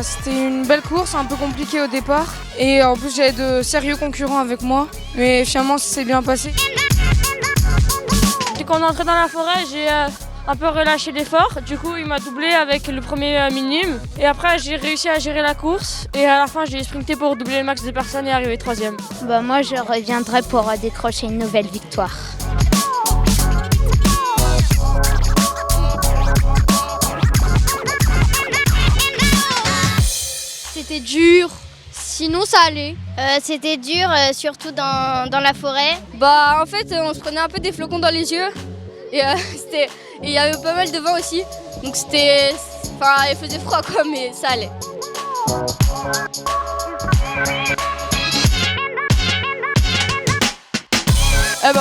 C'était une belle course, un peu compliquée au départ. Et en plus, j'avais de sérieux concurrents avec moi. Mais finalement, ça s'est bien passé. Quand on est entré dans la forêt, j'ai un peu relâché l'effort. Du coup, il m'a doublé avec le premier minime. Et après, j'ai réussi à gérer la course. Et à la fin, j'ai sprinté pour doubler le max de personnes et arriver 3e. Moi, je reviendrai pour décrocher une nouvelle victoire. C'était dur, sinon ça allait. C'était dur, surtout dans la forêt. En fait, on se prenait un peu des flocons dans les yeux. Et il y avait pas mal de vent aussi. Donc il faisait froid quoi, mais ça allait.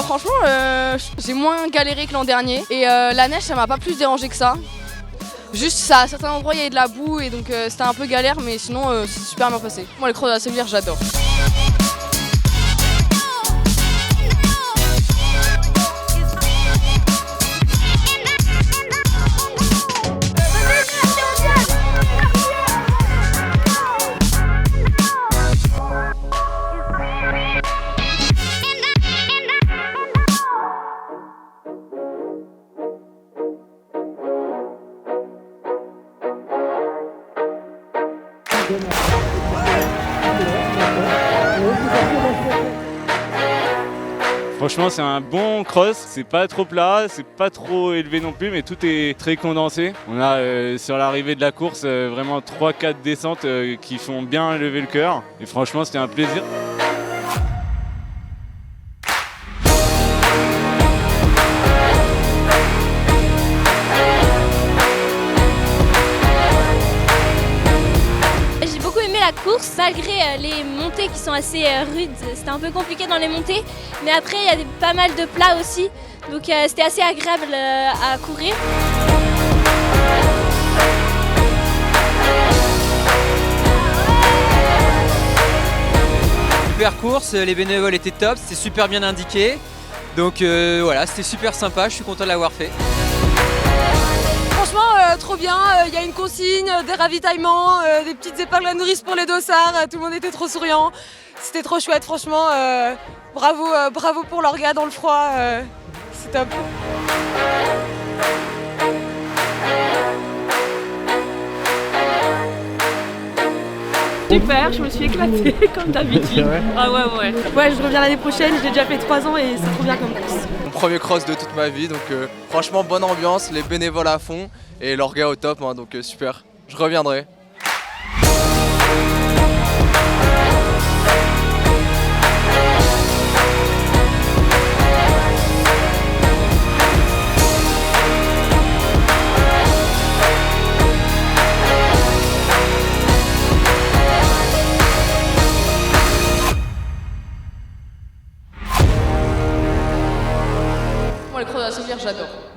Franchement, j'ai moins galéré que l'an dernier. Et la neige, ça m'a pas plus dérangé que ça. Juste, à certains endroits, il y avait de la boue et donc c'était un peu galère, mais sinon, c'est super bien passé. Moi, les crosses de la Sévillère, j'adore. Franchement, c'est un bon cross, c'est pas trop plat, c'est pas trop élevé non plus, mais tout est très condensé. On a sur l'arrivée de la course vraiment 3-4 descentes qui font bien lever le cœur. Et franchement, c'était un plaisir. La course, malgré les montées qui sont assez rudes, c'était un peu compliqué dans les montées, mais après il y a pas mal de plats aussi, donc c'était assez agréable à courir. Super course, les bénévoles étaient top, c'était super bien indiqué, donc voilà, c'était super sympa, je suis content de l'avoir fait. Franchement, trop bien, il y a une consigne, des ravitaillements, des petites épingles à nourrice pour les dossards, tout le monde était trop souriant. C'était trop chouette, franchement, bravo pour l'orga dans le froid, c'est top. Super, je me suis éclatée comme d'habitude. Ah ouais. Ouais, je reviens l'année prochaine, j'ai déjà fait 3 ans et c'est trop bien comme course. Mon premier cross de toute ma vie, donc franchement bonne ambiance, les bénévoles à fond et l'orga au top, hein, donc super, je reviendrai. Moi, les crosses de la Sévillère, j'adore.